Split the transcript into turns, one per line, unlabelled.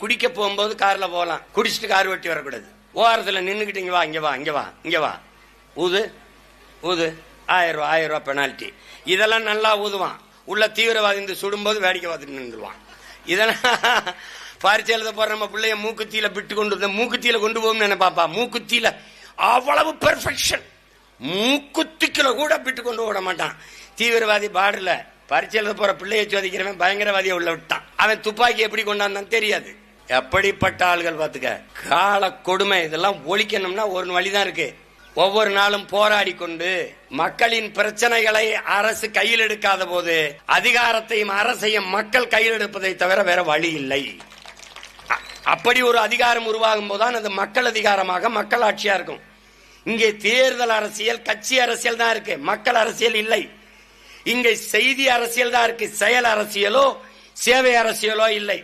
குடிக்க போகும்போது கார்ல போகலாம், குடிச்சிட்டு கார் வெட்டி வரக்கூடாது. ஓரத்தில் நின்றுக்கிட்டு இங்க வா இங்க வா இங்க வா இங்க வா ஊது ஊது 1000 ரூபாய் பெனால்டி. இதெல்லாம் நல்லா ஊதுவான். உள்ள தீவிரவாதி இந்த சுடும்போது வேடிக்கை பார்த்துட்டு நின்றுவான். இதெல்லாம் பரிச்சை எழுத போற நம்ம பிள்ளைய மூக்குத்தியில விட்டு கொண்டு மூக்குத்தியில கொண்டு போகும் நினைப்பாப்பா. மூக்குத்தியில அவ்வளவு பெர்ஃபெக்ஷன், மூக்குத்திக்குல கூட விட்டு கொண்டு விட மாட்டான். தீவிரவாதி பார்டர்ல பரிச்சை எழுத போற பிள்ளைய சோதிக்கிறவன் பயங்கரவாதியை உள்ள விட்டான். அவன் துப்பாக்கி எப்படி கொண்டாந்தான் தெரியாது. எப்படிப்பட்ட ஆள்கள் பாத்துக்க. கால கொடுமை. இதெல்லாம் ஒழிக்கணும்னா ஒரு வழிதான் இருக்கு. ஒவ்வொரு நாளும் போராடி கொண்டு மக்களின் பிரச்சனைகளை அரசு கையில் எடுக்காத போது அதிகாரத்தையும் அரசையும் மக்கள் கையில் எடுப்பதை தவிர வேற வழி இல்லை. அப்படி ஒரு அதிகாரம் உருவாகும் போதுதான் அது மக்கள் அதிகாரமாக மக்கள் ஆட்சியா இருக்கும். இங்கே தேர்தல் அரசியல், கட்சி அரசியல் தான் இருக்கு, மக்கள் அரசியல் இல்லை. இங்கே செய்தி அரசியல் தான் இருக்கு, செயல் அரசியலோ சேவை அரசியலோ இல்லை.